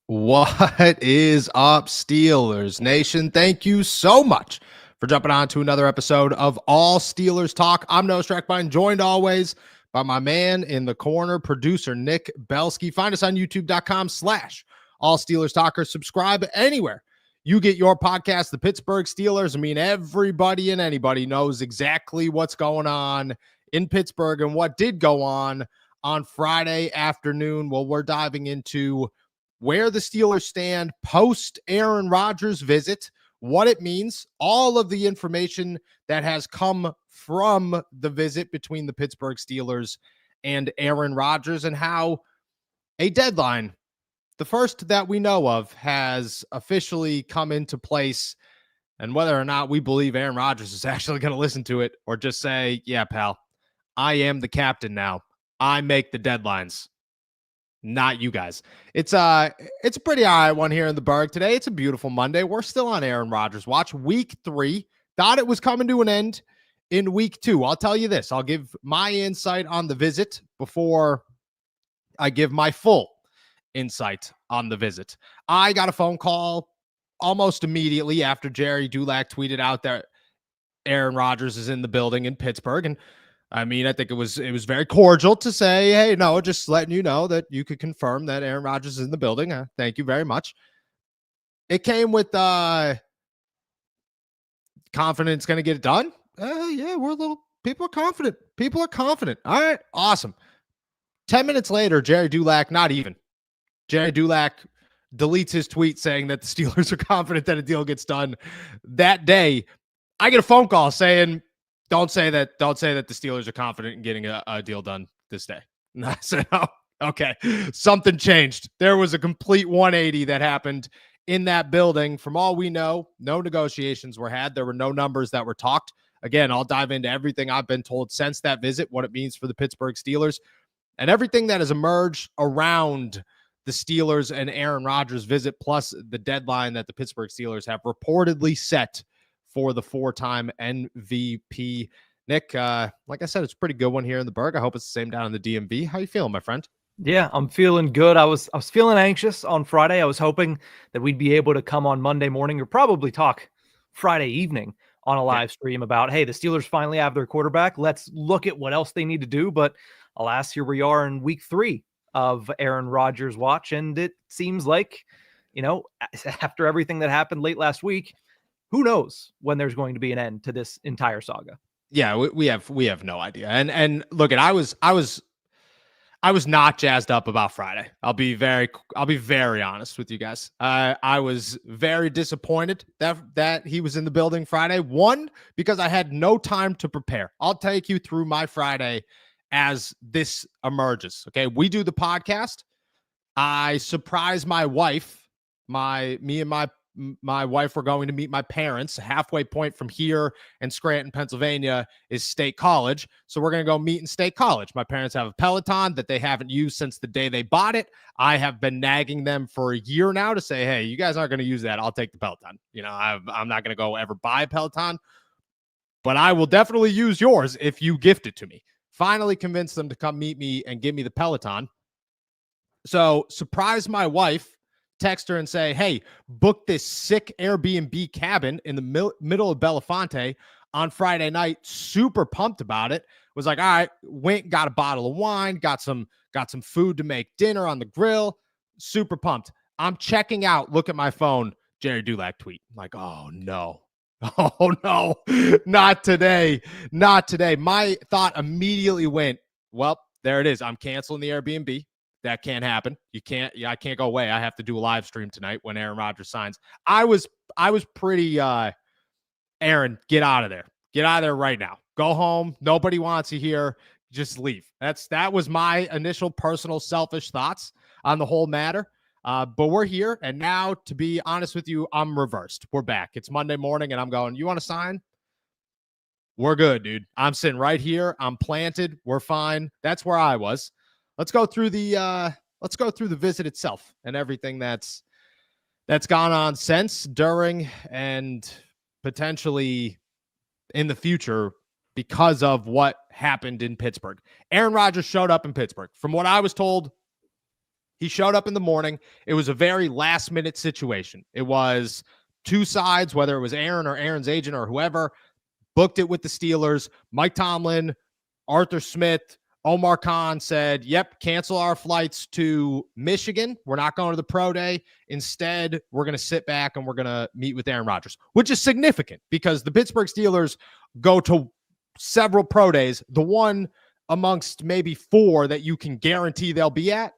What is up, Steelers Nation? Thank you so much for jumping on to another episode of All Steelers Talk. I'm Noah Strackbine, joined always by my man in the corner, producer Nick Belsky. Find us on youtube.com/All Steelers Talker. Subscribe anywhere you get your podcast. The Pittsburgh Steelers, everybody and anybody knows exactly what's going on in Pittsburgh and what did go on Friday afternoon. Well, we're diving into where the Steelers stand post Aaron Rodgers visit, what it means, all of the information that has come from the visit between the Pittsburgh Steelers and Aaron Rodgers, and how a deadline, the first that we know of, has officially come into place, and whether or not we believe Aaron Rodgers is actually going to listen to it or just say, yeah, pal, I am the captain now. I make the deadlines. Not you guys. It's a pretty all right one here in the Berg today. It's a beautiful Monday. We're still on Aaron Rodgers watch. Week 3. Thought it was coming to an end in week 2. I'll tell you this. I'll give my insight on the visit before I give my full insight on the visit. I got a phone call almost immediately after Jerry Dulac tweeted out that Aaron Rodgers is in the building in Pittsburgh, and I think it was very cordial to say, hey, no, just letting you know that you could confirm that Aaron Rodgers is in the building. Thank you very much. It came with confidence going to get it done. Yeah, people are confident. People are confident. All right, awesome. 10 minutes later, Jerry Dulac deletes his tweet saying that the Steelers are confident that a deal gets done that day. I get a phone call saying, Don't say that the Steelers are confident in getting a deal done this day. And I said, oh, okay. Something changed. There was a complete 180 that happened in that building. From all we know, no negotiations were had. There were no numbers that were talked. Again, I'll dive into everything I've been told since that visit, what it means for the Pittsburgh Steelers, and everything that has emerged around the Steelers and Aaron Rodgers visit, plus the deadline that the Pittsburgh Steelers have reportedly set for the 4-time MVP. Nick, like I said, it's a pretty good one here in the Berg. I hope it's the same down in the DMV. How you feeling, my friend? Yeah, I'm feeling good. I was feeling anxious on Friday. I was hoping that we'd be able to come on Monday morning, or probably talk Friday evening on a live stream about, hey, the Steelers finally have their quarterback. Let's look at what else they need to do. But alas, here we are in week 3 of Aaron Rodgers watch. And it seems like, after everything that happened late last week, who knows when there's going to be an end to this entire saga? Yeah, we have no idea. And look, I was not jazzed up about Friday. I'll be very honest with you guys. I was very disappointed that he was in the building Friday. One, because I had no time to prepare. I'll take you through my Friday as this emerges. Okay, we do the podcast. I surprise my wife. Me and my wife were going to meet my parents. Halfway point from here in Scranton, Pennsylvania is State College. So we're going to go meet in State College. My parents have a Peloton that they haven't used since the day they bought it. I have been nagging them for a year now to say, hey, you guys aren't going to use that. I'll take the Peloton. I'm not going to go ever buy a Peloton, but I will definitely use yours if you gift it to me. Finally convinced them to come meet me and give me the Peloton. So surprise my wife, text her and say, hey, book this sick Airbnb cabin in the middle of Belafonte on Friday night. Super pumped about it. Was like, all right, went, got a bottle of wine, got some food to make dinner on the grill. Super pumped. I'm checking out. Look at my phone. Jerry Dulac tweet. I'm like, oh no. Oh no, not today. Not today. My thought immediately went, well, there it is. I'm canceling the Airbnb. That can't happen. I can't go away. I have to do a live stream tonight when Aaron Rodgers signs. I was pretty, Aaron, get out of there. Get out of there right now. Go home. Nobody wants you here. Just leave. That was my initial personal selfish thoughts on the whole matter. But we're here. And now, to be honest with you, I'm reversed. We're back. It's Monday morning and I'm going, you want to sign? We're good, dude. I'm sitting right here. I'm planted. We're fine. That's where I was. Let's go through the visit itself and everything that's gone on since, during, and potentially in the future because of what happened in Pittsburgh. Aaron Rodgers showed up in Pittsburgh. From what I was told, He showed up in the morning. It was a very last-minute situation. It was two sides, whether it was Aaron or Aaron's agent or whoever, booked it with the Steelers. Mike Tomlin, Arthur Smith, Omar Khan said, yep, cancel our flights to Michigan. We're not going to the pro day. Instead, we're going to sit back and we're going to meet with Aaron Rodgers, which is significant because the Pittsburgh Steelers go to several pro days. The one amongst maybe four that you can guarantee they'll be at,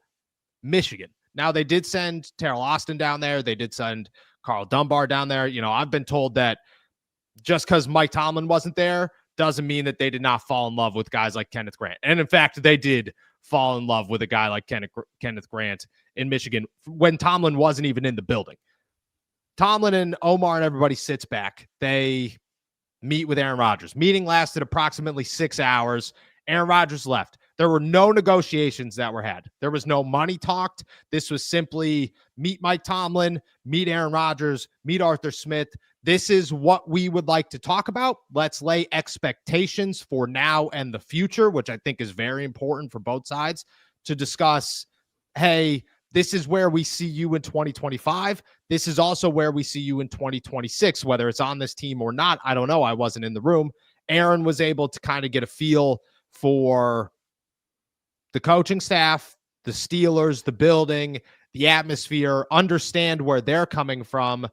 Michigan. Now, they did send Terrell Austin down there. They did send Carl Dunbar down there. You know, I've been told that just because Mike Tomlin wasn't there doesn't mean that they did not fall in love with guys like Kenneth Grant. And in fact, they did fall in love with a guy like Kenneth Grant in Michigan when Tomlin wasn't even in the building. Tomlin and Omar and everybody sits back. They meet with Aaron Rodgers. Meeting lasted approximately 6 hours. Aaron Rodgers left. There were no negotiations that were had. There was no money talked. This was simply meet Mike Tomlin, meet Aaron Rodgers, meet Arthur Smith. This is what we would like to talk about. Let's lay expectations for now and the future, which I think is very important for both sides to discuss. Hey, this is where we see you in 2025. This is also where we see you in 2026, whether it's on this team or not. I don't know. I wasn't in the room. Aaron was able to kind of get a feel for the coaching staff, the Steelers, the building, the atmosphere, understand where they're coming from,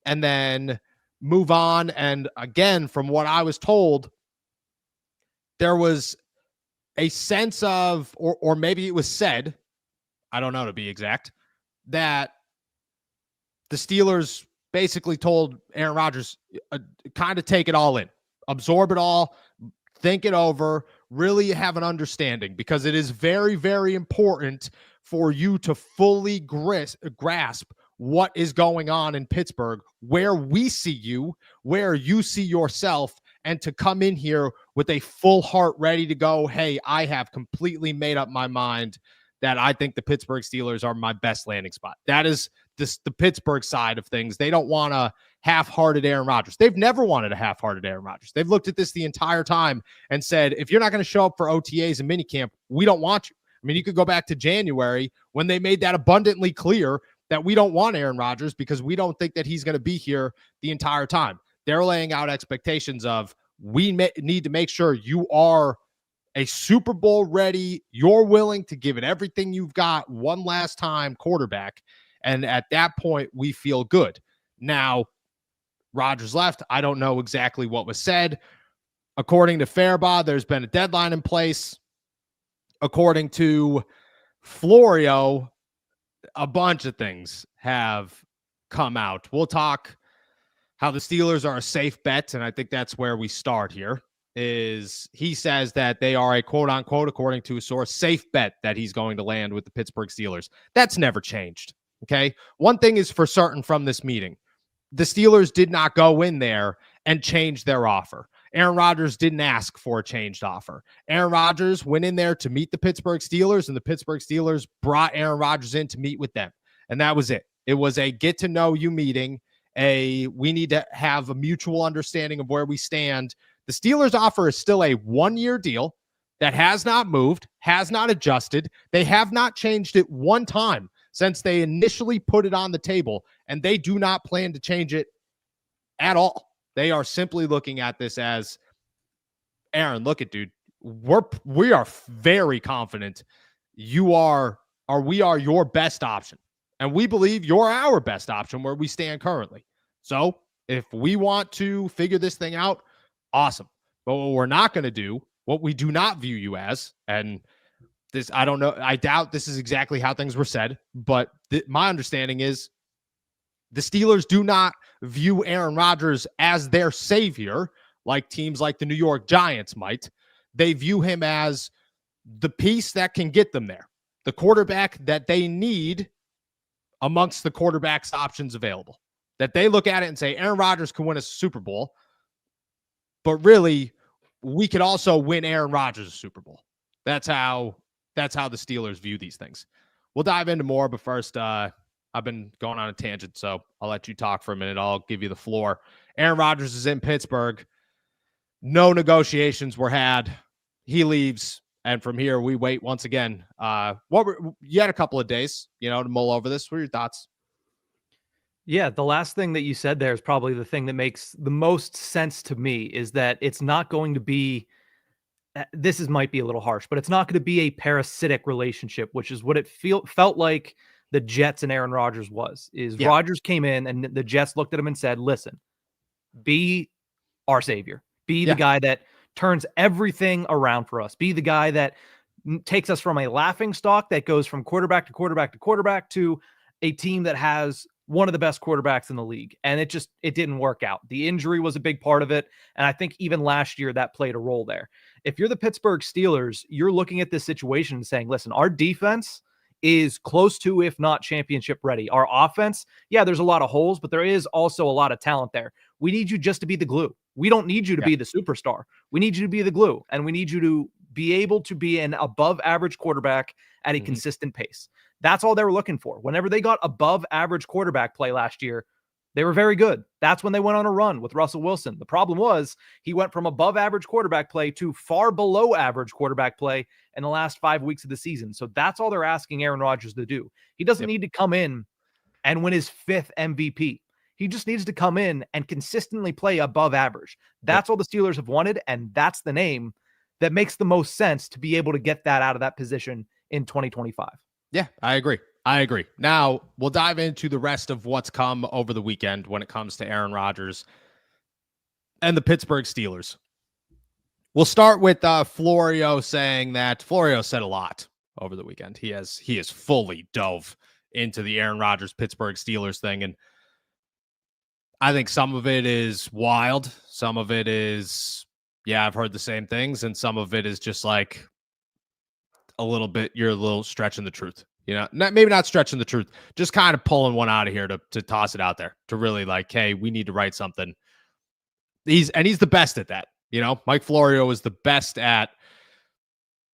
and then move on. And again, from what I was told, there was a sense of, or maybe it was said, I don't know to be exact, that the Steelers basically told Aaron Rodgers, kind of take it all in, absorb it all, think it over, really have an understanding, because it is very, very important for you to fully grasp what is going on in Pittsburgh, where we see you, where you see yourself, and to come in here with a full heart ready to go, hey, I have completely made up my mind that I think the Pittsburgh Steelers are my best landing spot. That is the Pittsburgh side of things. They don't want a half-hearted Aaron Rodgers. They've never wanted a half-hearted Aaron Rodgers. They've looked at this the entire time and said, if you're not going to show up for OTAs and minicamp, we don't want you. I mean, you could go back to January when they made that abundantly clear that we don't want Aaron Rodgers because we don't think that he's going to be here the entire time. They're laying out expectations of, we need to make sure you are a Super Bowl ready, you're willing to give it everything you've got one last time quarterback. And at that point, we feel good. Now, Rodgers left. I don't know exactly what was said. According to Fairbaugh, there's been a deadline in place. According to Florio, a bunch of things have come out. We'll talk how the Steelers are a safe bet, and I think that's where we start here. Is he says that they are a quote-unquote, according to a source, safe bet that he's going to land with the Pittsburgh Steelers. That's never changed, okay? One thing is for certain from this meeting. The Steelers did not go in there and change their offer. Aaron Rodgers didn't ask for a changed offer. Aaron Rodgers went in there to meet the Pittsburgh Steelers, and the Pittsburgh Steelers brought Aaron Rodgers in to meet with them. And that was it. It was a get-to-know-you meeting. We need to have a mutual understanding of where we stand. The Steelers' offer is still a one-year deal that has not moved, has not adjusted. They have not changed it one time since they initially put it on the table, and they do not plan to change it at all. They are simply looking at this as, Aaron, look at, dude, we are very confident we are your best option, and we believe you're our best option where we stand currently. So if we want to figure this thing out, awesome. But what we're not going to do, what we do not view you as, and this, I don't know, I doubt this is exactly how things were said, but my understanding is the Steelers do not view Aaron Rodgers as their savior, like teams like the New York Giants might. They view him as the piece that can get them there, the quarterback that they need amongst the quarterbacks options available. That they look at it and say, Aaron Rodgers can win a Super Bowl, but really, we could also win Aaron Rodgers a Super Bowl. That's how the Steelers view these things. We'll dive into more, but first, I've been going on a tangent, so I'll let you talk for a minute. I'll give you the floor. Aaron Rodgers is in Pittsburgh. No negotiations were had. He leaves. And from here, we wait once again. You had a couple of days, to mull over this. What are your thoughts? Yeah, the last thing that you said there is probably the thing that makes the most sense to me is that it's not going to be might be a little harsh, but it's not going to be a parasitic relationship, which is what it felt like the Jets and Aaron Rodgers was. Yeah. Rodgers came in and the Jets looked at him and said, "Listen, be our savior. Be the guy that turns everything around for us. Be the guy that takes us from a laughing stock that goes from quarterback to quarterback to quarterback to a team that has one of the best quarterbacks in the league." And it didn't work out. The injury was a big part of it. And I think even last year that played a role there. If you're the Pittsburgh Steelers, you're looking at this situation and saying, listen, our defense is close to, if not championship ready. Our offense, there's a lot of holes, but there is also a lot of talent there. We need you just to be the glue. We don't need you to be the superstar. We need you to be the glue, and we need you to be able to be an above average quarterback at a consistent pace. That's all they were looking for. Whenever they got above average quarterback play last year, they were very good. That's when they went on a run with Russell Wilson. The problem was he went from above average quarterback play to far below average quarterback play in the last 5 weeks of the season. So that's all they're asking Aaron Rodgers to do. He doesn't need to come in and win his 5th MVP. He just needs to come in and consistently play above average. That's all the Steelers have wanted, and that's the name that makes the most sense to be able to get that out of that position in 2025. Yeah, I agree. Now, we'll dive into the rest of what's come over the weekend when it comes to Aaron Rodgers and the Pittsburgh Steelers. We'll start with Florio saying that Florio said a lot over the weekend. He has fully dove into the Aaron Rodgers Pittsburgh Steelers thing, and I think some of it is wild. Some of it is, I've heard the same things, and some of it is just like you're a little stretching the truth. Maybe not stretching the truth, just kind of pulling one out of here to toss it out there to really like, hey, we need to write something. He's the best at that. Mike Florio is the best at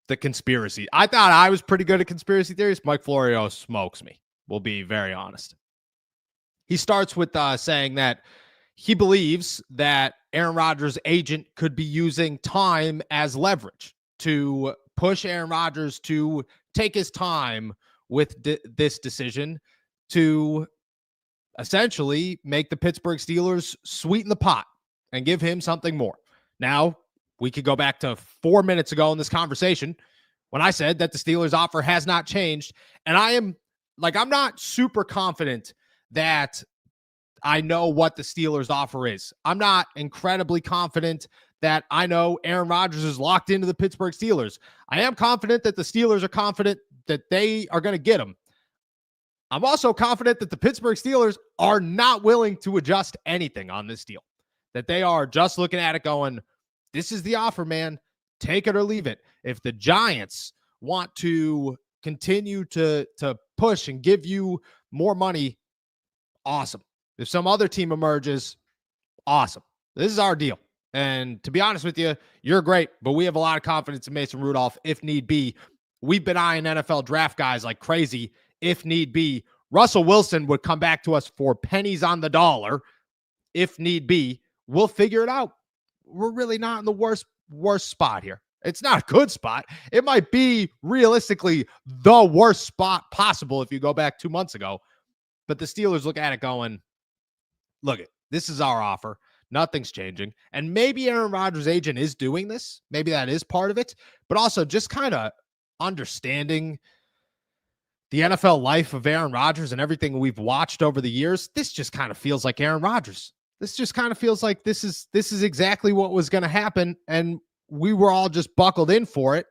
the conspiracy. I thought I was pretty good at conspiracy theories. Mike Florio smokes me. We'll be very honest. He starts with saying that he believes that Aaron Rodgers' agent could be using time as leverage to push Aaron Rodgers to take his time with this decision to essentially make the Pittsburgh Steelers sweeten the pot and give him something more. Now, we could go back to 4 minutes ago in this conversation when I said that the Steelers offer has not changed. And I'm not super confident that I know what the Steelers offer is. I'm not incredibly confident that I know Aaron Rodgers is locked into the Pittsburgh Steelers. I am confident that the Steelers are confident that they are going to get him. I'm also confident that the Pittsburgh Steelers are not willing to adjust anything on this deal, that they are just looking at it going, this is the offer, man. Take it or leave it. If the Giants want to continue to push and give you more money, awesome. If some other team emerges, awesome. This is our deal. And to be honest with you, you're great, but we have a lot of confidence in Mason Rudolph if need be. We've been eyeing NFL draft guys like crazy if need be. Russell Wilson would come back to us for pennies on the dollar if need be. We'll figure it out. We're really not in the worst spot here. It's not a good spot. It might be realistically the worst spot possible if you go back 2 months ago. But the Steelers look at it going, look, this is our offer. Nothing's changing. And maybe Aaron Rodgers' agent is doing this. Maybe that is part of it. But also just kind of understanding the NFL life of Aaron Rodgers and everything we've watched over the years. This just kind of feels like Aaron Rodgers. This just kind of feels like this is exactly what was going to happen. And we were all just buckled in for it.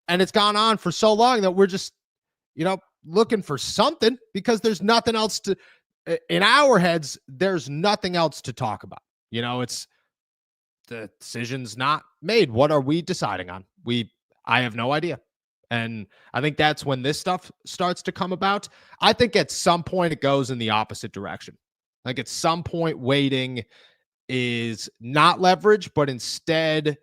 And it's gone on for so long that we're just, looking for something because there's nothing else to, in our heads, there's nothing else to talk about. It's the decision's not made. What are we deciding on? I have no idea. And I think that's when this stuff starts to come about. I think at some point it goes in the opposite direction. Like at some point waiting is not leverage, but instead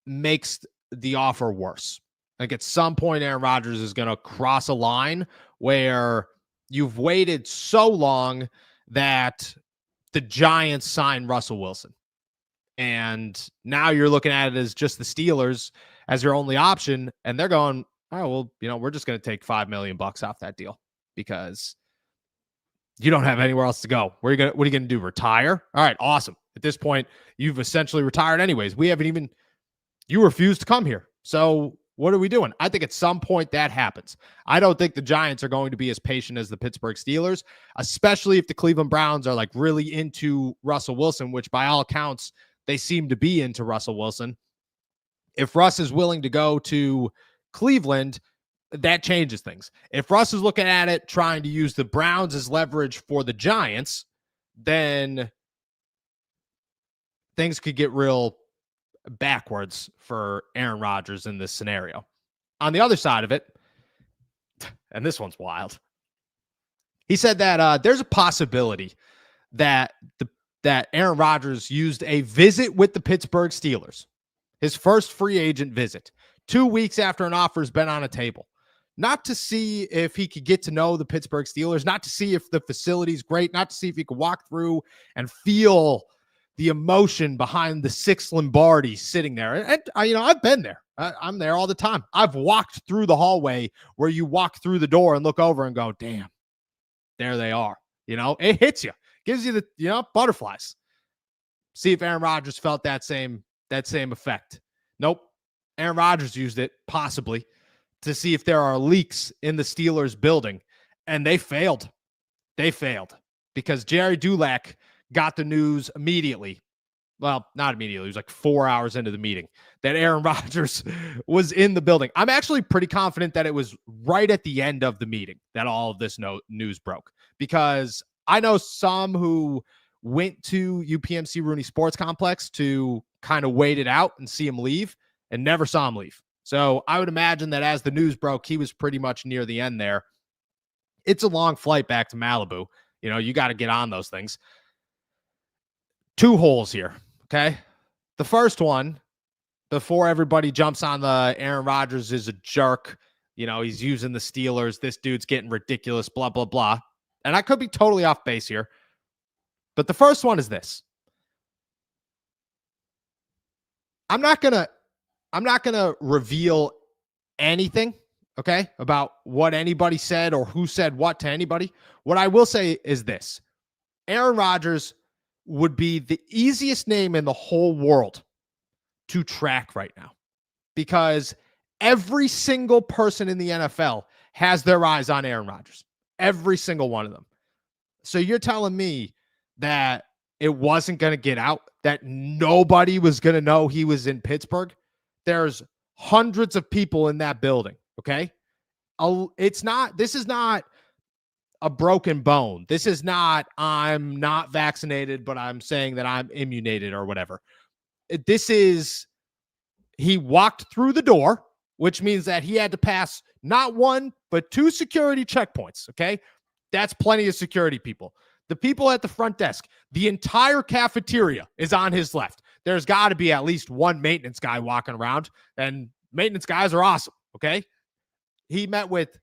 makes the offer worse. Like at some point, Aaron Rodgers is going to cross a line where you've waited so long that the Giants sign Russell Wilson. And now you're looking at it as just the Steelers. as your only option. And they're going, oh, well, we're just going to take $5 million off that deal because you don't have anywhere else to go. What are you going to do? Retire? All right, awesome. At this point, you've essentially retired anyways. You refuse to come here. So what are we doing? I think at some point that happens. I don't think the Giants are going to be as patient as the Pittsburgh Steelers, especially if the Cleveland Browns are like really into Russell Wilson, which by all accounts, they seem to be into Russell Wilson. If Russ is willing to go to Cleveland, that changes things. If Russ is looking at it, trying to use the Browns as leverage for the Giants, then things could get real backwards for Aaron Rodgers in this scenario. On the other side of it, and this one's wild, he said that there's a possibility that Aaron Rodgers used a visit with the Pittsburgh Steelers, his first free agent visit, 2 weeks after an offer has been on a table, not to see if he could get to know the Pittsburgh Steelers, not to see if the facility's great, not to see if he could walk through and feel the emotion behind the 6 Lombardi sitting there. And I've been there. I'm there all the time. I've walked through the hallway where you walk through the door and look over and go, damn, there they are. It hits you, gives you the, butterflies. See if Aaron Rodgers felt that same effect. Nope. Aaron Rodgers used it possibly to see if there are leaks in the Steelers building, and they failed. They failed because Jerry Dulac got the news immediately. Well, not immediately. It was like 4 hours into the meeting that Aaron Rodgers was in the building. I'm actually pretty confident that it was right at the end of the meeting that all of this news broke, because I know some who went to UPMC Rooney Sports Complex to kind of wait it out and see him leave and never saw him leave. So I would imagine that as the news broke, he was pretty much near the end there. It's a long flight back to Malibu. You got to get on those things. 2 holes here, okay? The first one, before everybody jumps on the Aaron Rodgers is a jerk, he's using the Steelers, this dude's getting ridiculous, blah, blah, blah. And I could be totally off base here. But the first one is this. I'm not gonna reveal anything, okay, about what anybody said or who said what to anybody. What I will say is this. Aaron Rodgers would be the easiest name in the whole world to track right now, because every single person in the NFL has their eyes on Aaron Rodgers. Every single one of them. So you're telling me that it wasn't going to get out, that nobody was going to know he was in Pittsburgh? There's hundreds of people in that building, okay? This is not a broken bone. This is not, I'm not vaccinated, but I'm saying that I'm immunized or whatever. This is, he walked through the door, which means that he had to pass not 1, but 2 security checkpoints, okay? That's plenty of security people. The people at the front desk, the entire cafeteria is on his left. There's got to be at least 1 maintenance guy walking around, and maintenance guys are awesome, okay? He met with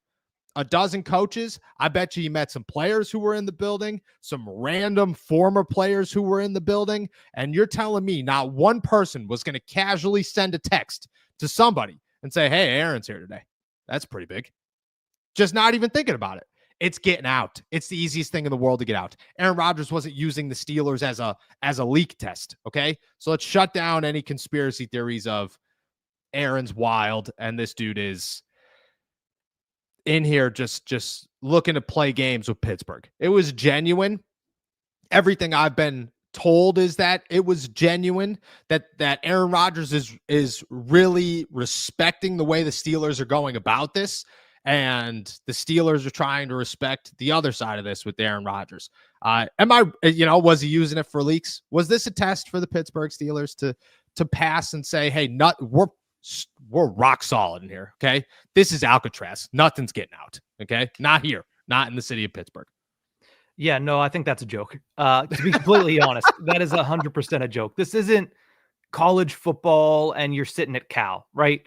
a dozen coaches. I bet you he met some players who were in the building, some random former players who were in the building, and you're telling me not one person was going to casually send a text to somebody and say, hey, Aaron's here today. That's pretty big. Just not even thinking about it. It's getting out. It's the easiest thing in the world to get out. Aaron Rodgers wasn't using the Steelers as a leak test, okay? So let's shut down any conspiracy theories of Aaron's wild and this dude is in here just looking to play games with Pittsburgh. It was genuine. Everything I've been told is that it was genuine, that Aaron Rodgers is really respecting the way the Steelers are going about this. And the Steelers are trying to respect the other side of this with Aaron Rodgers. Was he using it for leaks? Was this a test for the Pittsburgh Steelers to pass and say, hey, we're rock solid in here, okay? This is Alcatraz. Nothing's getting out, okay? Not here. Not in the city of Pittsburgh. Yeah, no, I think that's a joke. To be completely honest, that is 100% a joke. This isn't college football and you're sitting at Cal, right?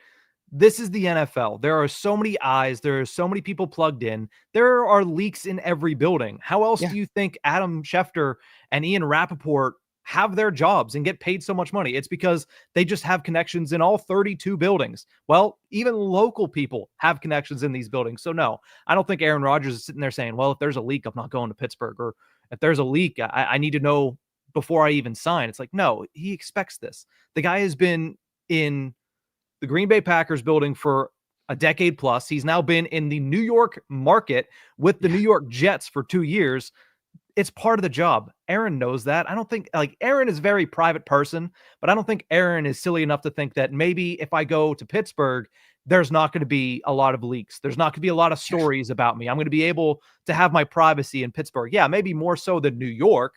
This is the NFL. There are so many eyes. There are so many people plugged in. There are leaks in every building. How else do you think Adam Schefter and Ian Rappaport have their jobs and get paid so much money? It's because they just have connections in all 32 buildings. Well, even local people have connections in these buildings. So no, I don't think Aaron Rodgers is sitting there saying, well, if there's a leak, I'm not going to Pittsburgh, or if there's a leak, I need to know before I even sign. It's like, no, he expects this. The guy has been in the Green Bay Packers building for a decade plus. He's now been in the New York market with the New York Jets for 2 years. It's part of the job. Aaron knows that. I don't think, like, Aaron is a very private person, but I don't think Aaron is silly enough to think that maybe if I go to Pittsburgh, there's not going to be a lot of leaks. There's not going to be a lot of stories about me. I'm going to be able to have my privacy in Pittsburgh. Yeah, maybe more so than New York,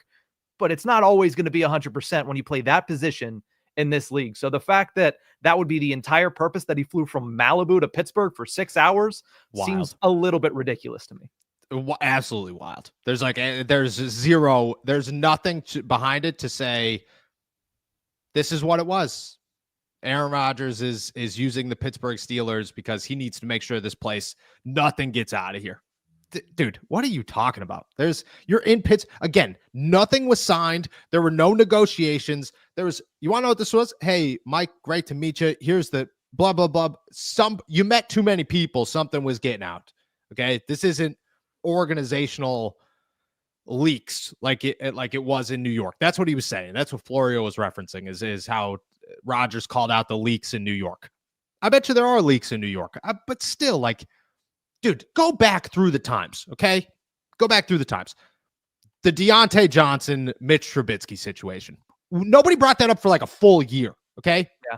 but it's not always going to be 100% when you play that position in this league. So the fact that that would be the entire purpose, that he flew from Malibu to Pittsburgh for 6 hours, seems a little bit ridiculous to me. Absolutely wild. There's nothing behind it to say this is what it was. Aaron Rodgers is using the Pittsburgh Steelers because he needs to make sure this place, nothing gets out of here. Dude, what are you talking about? You're in Pittsburgh again. Nothing was signed. There were no negotiations. You want to know what this was? Hey, Mike, great to meet you. Here's the blah, blah, blah. You met too many people. Something was getting out. Okay. This isn't organizational leaks like it was in New York. That's what he was saying. That's what Florio was referencing is how Rodgers called out the leaks in New York. I bet you there are leaks in New York, but still, like, dude, go back through the times. Okay. Go back through the times. The Deontay Johnson, Mitch Trubisky situation. Nobody brought that up for like a full year. Okay. Yeah.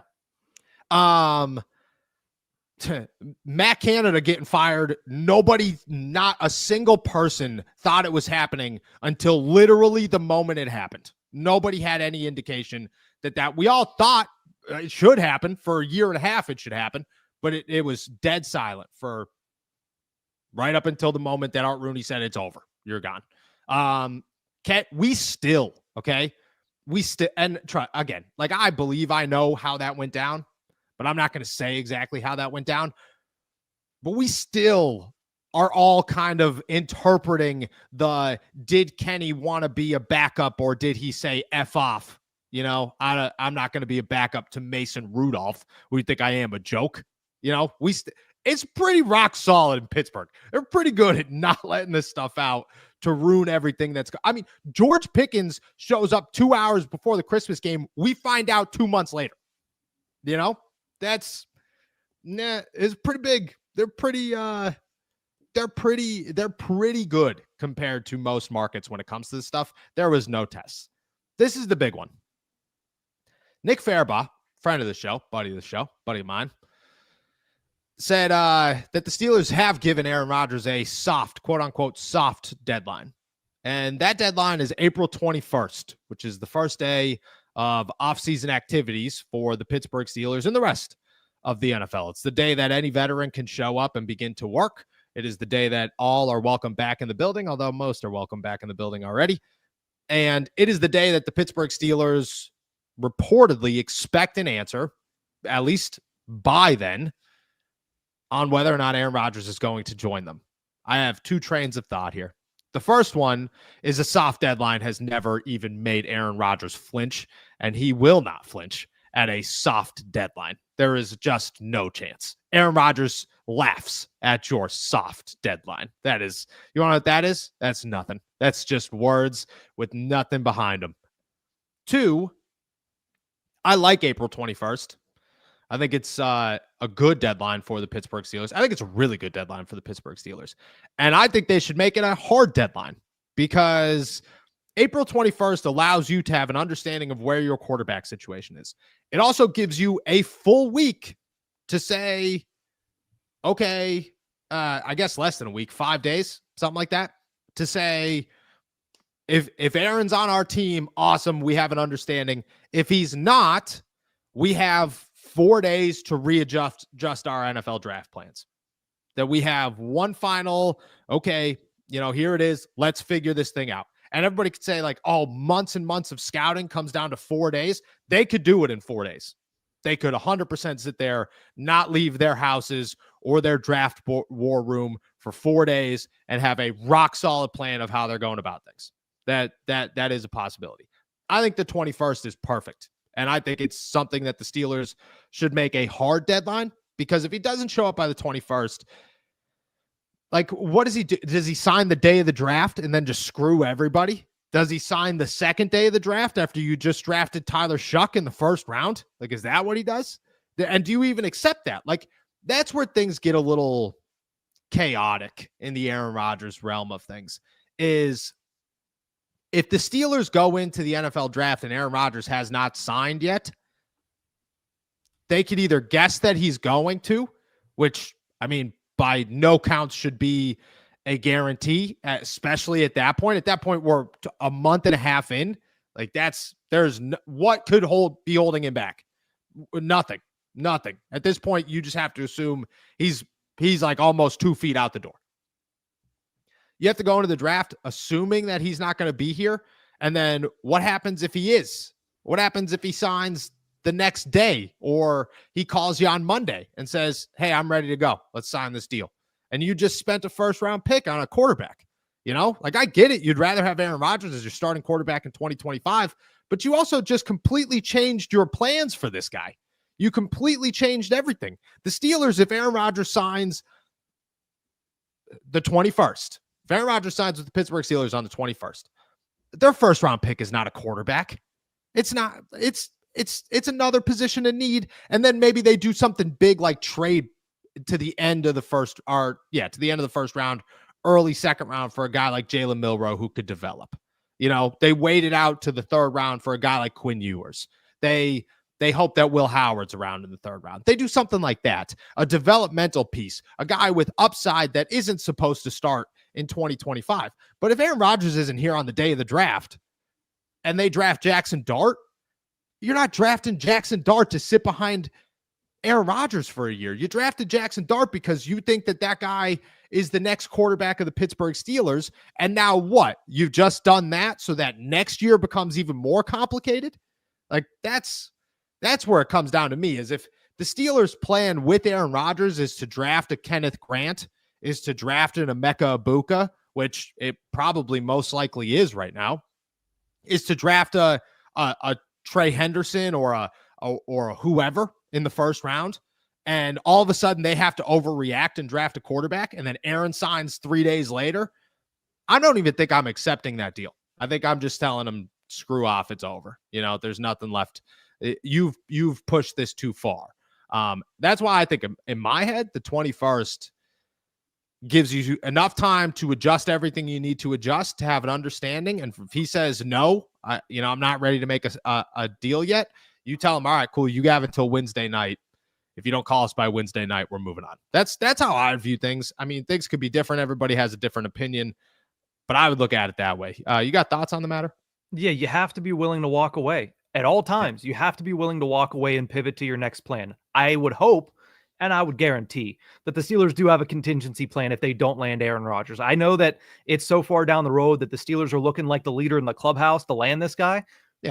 Matt Canada getting fired. Nobody, not a single person thought it was happening until literally the moment it happened. Nobody had any indication that we all thought it should happen for a year and a half. It should happen, but it was dead silent for right up until the moment that Art Rooney said it's over. You're gone. And try again. Like, I believe I know how that went down, but I'm not going to say exactly how that went down. But we still are all kind of interpreting did Kenny want to be a backup, or did he say F off? You know, I'm not going to be a backup to Mason Rudolph. We think I am a joke. You know, it's pretty rock solid in Pittsburgh. They're pretty good at not letting this stuff out to ruin everything George Pickens shows up 2 hours before the Christmas game. We find out 2 months later. You know, it's pretty big. They're pretty good compared to most markets when it comes to this stuff. There was no tests. This is the big one. Nick Fairbaugh, friend of the show, buddy of mine, said that the Steelers have given Aaron Rodgers a soft, quote unquote, soft deadline. And that deadline is April 21st, which is the first day of offseason activities for the Pittsburgh Steelers and the rest of the NFL. It's the day that any veteran can show up and begin to work. It is the day that all are welcome back in the building, although most are welcome back in the building already. And it is the day that the Pittsburgh Steelers reportedly expect an answer, at least by then, on whether or not Aaron Rodgers is going to join them. I have two trains of thought here. The first one is a soft deadline has never even made Aaron Rodgers flinch, and he will not flinch at a soft deadline. There is just no chance. Aaron Rodgers laughs at your soft deadline. That is, you want to know what that is? That's nothing. That's just words with nothing behind them. Two, I like April 21st. I think it's a good deadline for the Pittsburgh Steelers. I think it's a really good deadline for the Pittsburgh Steelers. And I think they should make it a hard deadline, because April 21st allows you to have an understanding of where your quarterback situation is. It also gives you a full week to say, okay, I guess less than a week, 5 days, something like that, to say, if Aaron's on our team, awesome, we have an understanding. If he's not, we have 4 days to readjust our NFL draft plans. That we have one final, okay, here it is. Let's figure this thing out. And everybody could say, like, oh, months and months of scouting comes down to 4 days. They could do it in 4 days. They could 100% sit there, not leave their houses or their draft war room for 4 days and have a rock solid plan of how they're going about things. That is a possibility. I think the 21st is perfect. And I think it's something that the Steelers should make a hard deadline, because if he doesn't show up by the 21st, like, what does he do? Does he sign the day of the draft and then just screw everybody? Does he sign the second day of the draft after you just drafted Tyler Shuck in the first round? Like, is that what he does? And do you even accept that? Like, that's where things get a little chaotic in the Aaron Rodgers realm of things, is if the Steelers go into the NFL draft and Aaron Rodgers has not signed yet, they could either guess that he's going to, which, I mean, by no counts should be a guarantee, especially at that point. At that point, we're a month and a half in. Like, what could be holding him back? Nothing. At this point, you just have to assume he's like almost 2 feet out the door. You have to go into the draft assuming that he's not going to be here. And then what happens if he is? What happens if he signs the next day, or he calls you on Monday and says, hey, I'm ready to go. Let's sign this deal. And you just spent a first round pick on a quarterback. Like, I get it. You'd rather have Aaron Rodgers as your starting quarterback in 2025, but you also just completely changed your plans for this guy. You completely changed everything. The Steelers, if Aaron Rodgers signs the 21st, if Aaron Rodgers signs with the Pittsburgh Steelers on the 21st, their first round pick is not a quarterback. It's not. It's another position in need. And then maybe they do something big like trade to the end of the first, round, early second round for a guy like Jalen Milroe who could develop. They waited out to the third round for a guy like Quinn Ewers. They hope that Will Howard's around in the third round. They do something like that, a developmental piece, a guy with upside that isn't supposed to start in 2025. But if Aaron Rodgers isn't here on the day of the draft and they draft Jackson Dart, you're not drafting Jackson Dart to sit behind Aaron Rodgers for a year. You drafted Jackson Dart because you think that guy is the next quarterback of the Pittsburgh Steelers. And now what? You've just done that so that next year becomes even more complicated? Like, that's where it comes down to me, is if the Steelers' plan with Aaron Rodgers is to draft a Kenneth Grant, is to draft an Emeka Egbuka, which it probably most likely is right now, is to draft a Trey Henderson or a whoever in the first round, and all of a sudden they have to overreact and draft a quarterback, and then Aaron signs 3 days later, I don't even think I'm accepting that deal. I think I'm just telling him, screw off, it's over. There's nothing left. You've pushed this too far. That's why I think in my head, the 21st gives you enough time to adjust everything you need to adjust, to have an understanding. And if he says, no, I'm not ready to make a deal yet, you tell him, all right, cool, you have until Wednesday night. If you don't call us by Wednesday night, we're moving on. That's how I view things. I mean, things could be different. Everybody has a different opinion, but I would look at it that way. You got thoughts on the matter? Yeah, you have to be willing to walk away at all times. You have to be willing to walk away and pivot to your next plan. I would hope, and I would guarantee, that the Steelers do have a contingency plan if they don't land Aaron Rodgers. I know that it's so far down the road that the Steelers are looking like the leader in the clubhouse to land this guy,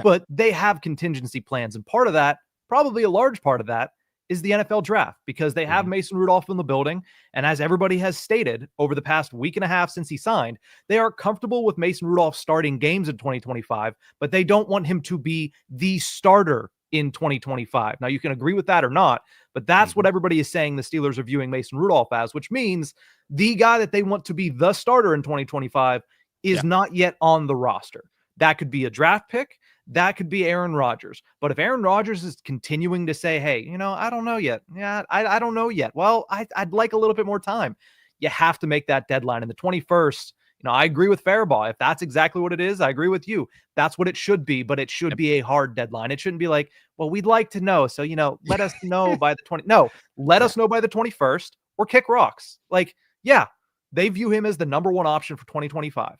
but they have contingency plans. And part of that, probably a large part of that, is the NFL draft, because they have Mason Rudolph in the building. And as everybody has stated over the past week and a half since he signed, they are comfortable with Mason Rudolph starting games in 2025, but they don't want him to be the starter in 2025. Now, you can agree with that or not, but that's what everybody is saying the Steelers are viewing Mason Rudolph as, which means the guy that they want to be the starter in 2025 is not yet on the roster. That could be a draft pick. That could be Aaron Rodgers. But if Aaron Rodgers is continuing to say, hey, I don't know yet. Yeah, I don't know yet. Well, I'd like a little bit more time. You have to make that deadline. And the 21st, I agree with Faribault. If that's exactly what it is, I agree with you. That's what it should be, but it should be a hard deadline. It shouldn't be like, well, we'd like to know. So, let us know by the 20. No, let us know by the 21st or kick rocks. Like, yeah, they view him as the number one option for 2025.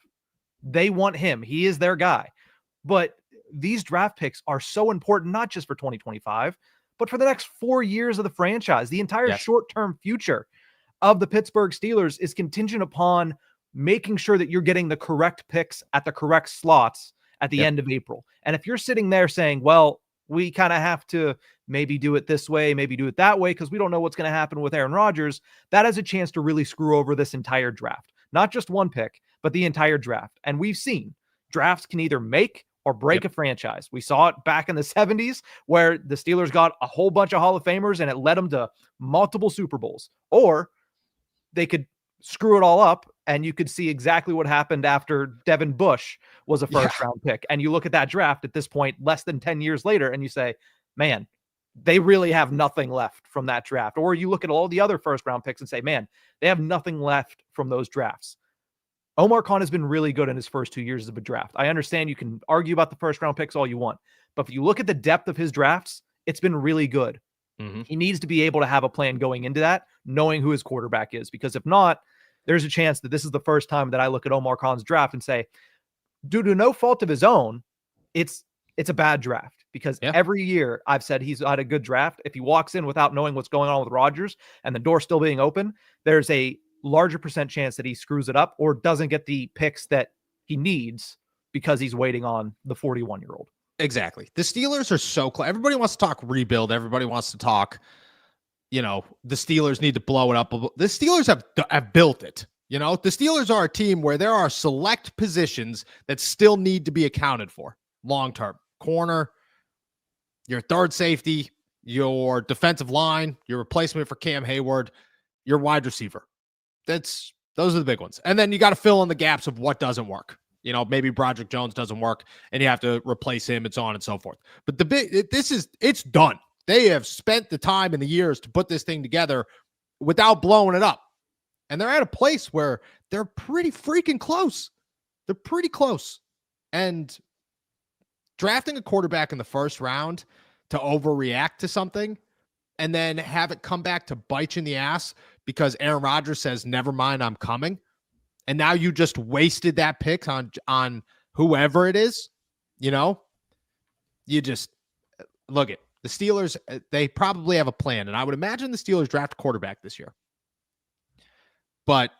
They want him. He is their guy. But these draft picks are so important, not just for 2025, but for the next 4 years of the franchise. The entire short-term future of the Pittsburgh Steelers is contingent upon making sure that you're getting the correct picks at the correct slots at the end of April. And if you're sitting there saying, well, we kind of have to maybe do it this way, maybe do it that way, because we don't know what's going to happen with Aaron Rodgers, that has a chance to really screw over this entire draft. Not just one pick, but the entire draft. And we've seen drafts can either make or break a franchise. We saw it back in the 70s where the Steelers got a whole bunch of Hall of Famers and it led them to multiple Super Bowls. Or they could screw it all up, and you could see exactly what happened after Devin Bush was a first-round pick. And you look at that draft at this point, less than 10 years later, and you say, man, they really have nothing left from that draft. Or you look at all the other first-round picks and say, man, they have nothing left from those drafts. Omar Khan has been really good in his first 2 years of a draft. I understand you can argue about the first-round picks all you want, but if you look at the depth of his drafts, it's been really good. Mm-hmm. He needs to be able to have a plan going into that, knowing who his quarterback is, because if not, there's a chance that this is the first time that I look at Omar Khan's draft and say, due to no fault of his own, it's a bad draft, because every year I've said he's had a good draft. If he walks in without knowing what's going on with Rodgers and the door still being open, there's a larger percent chance that he screws it up or doesn't get the picks that he needs because he's waiting on the 41-year-old. Exactly. The Steelers are so close. Everybody wants to talk rebuild. Everybody wants to talk, the Steelers need to blow it up. The Steelers have built it. The Steelers are a team where there are select positions that still need to be accounted for long-term. Corner, your third safety, your defensive line, your replacement for Cam Hayward, your wide receiver. Those are the big ones. And then you got to fill in the gaps of what doesn't work. Maybe Broderick Jones doesn't work and you have to replace him and so on and so forth. But it's done. They have spent the time and the years to put this thing together without blowing it up. And they're at a place where they're pretty freaking close. They're pretty close. And drafting a quarterback in the first round to overreact to something and then have it come back to bite you in the ass because Aaron Rodgers says, never mind, I'm coming. And now you just wasted that pick on whoever it is, you just look at the Steelers. They probably have a plan. And I would imagine the Steelers draft a quarterback this year. But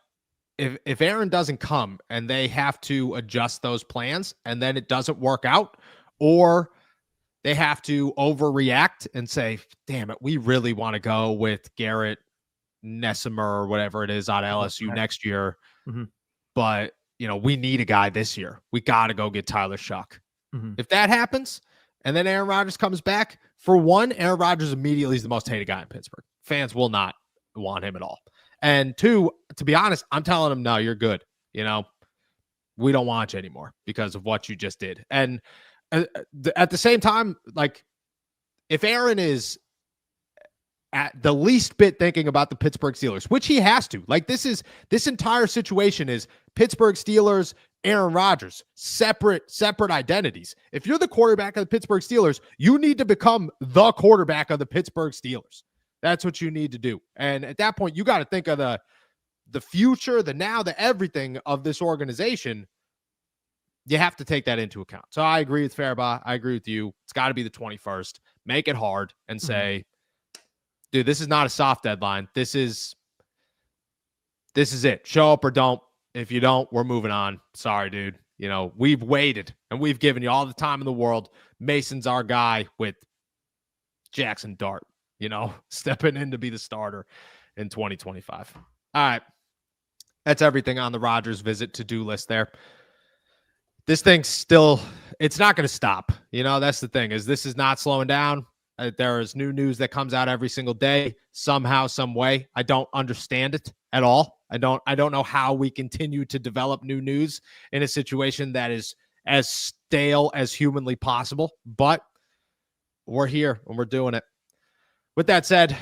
if Aaron doesn't come and they have to adjust those plans and then it doesn't work out, or they have to overreact and say, damn it, we really want to go with Garrett Nessimer or whatever it is on LSU next year. Mm-hmm. But, we need a guy this year. We got to go get Tyler Shuck. Mm-hmm. If that happens and then Aaron Rodgers comes back, for one, Aaron Rodgers immediately is the most hated guy in Pittsburgh. Fans will not want him at all. And two, to be honest, I'm telling him, no, you're good. We don't want you anymore because of what you just did. And at the same time, like, if Aaron is at the least bit thinking about the Pittsburgh Steelers, which he has to, like, this entire situation is Pittsburgh Steelers, Aaron Rodgers, separate identities. If you're the quarterback of the Pittsburgh Steelers, you need to become the quarterback of the Pittsburgh Steelers. That's what you need to do. And at that point, you got to think of the future, the now, the everything of this organization. You have to take that into account. So I agree with Faribaugh. I agree with you. It's got to be the 21st. Make it hard and say, dude, this is not a soft deadline. This is it. Show up or don't. If you don't, we're moving on. Sorry, dude. We've waited and we've given you all the time in the world. Mason's our guy with Jackson Dart, stepping in to be the starter in 2025. All right. That's everything on the Rodgers visit to-do list there. This thing's still, it's not going to stop. That's the thing, is this is not slowing down. There is new news that comes out every single day, somehow, some way. I don't understand it at all. I don't know how we continue to develop new news in a situation that is as stale as humanly possible, but we're here and we're doing it. With that said,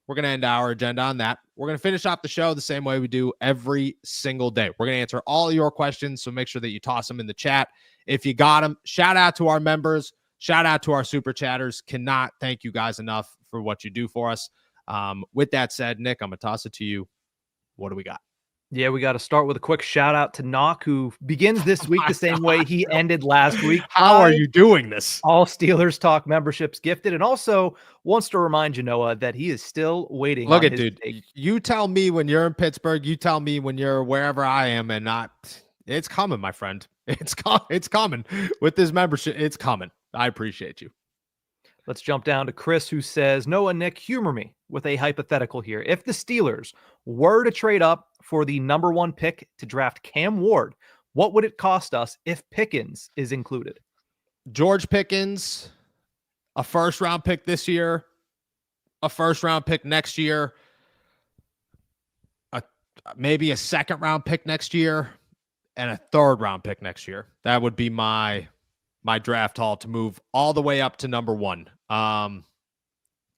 we're going to end our agenda on that. We're going to finish off the show the same way we do every single day. We're going to answer all of your questions, so make sure that you toss them in the chat if you got them. Shout out to our members. Shout out to our super chatters. Cannot thank you guys enough for what you do for us. With that said, Nick, I'm going to toss it to you. What do we got? Yeah, we got to start with a quick shout out to Knock, who begins this week the same way he ended last week. How are you doing this? All Steelers Talk memberships gifted, and also wants to remind you, Noah, that he is still waiting. Look at dude. You tell me when you're in Pittsburgh. You tell me when you're wherever I am, and not. It's coming, my friend. It's coming with this membership. It's coming. I appreciate you. Let's jump down to Chris, who says, Noah, Nick, humor me with a hypothetical here. If the Steelers were to trade up for the number 1 pick to draft Cam Ward, what would it cost us if Pickens is included? George Pickens, a first-round pick this year, a first-round pick next year, maybe a second-round pick next year, and a third-round pick next year. That would be my draft haul to move all the way up to number 1.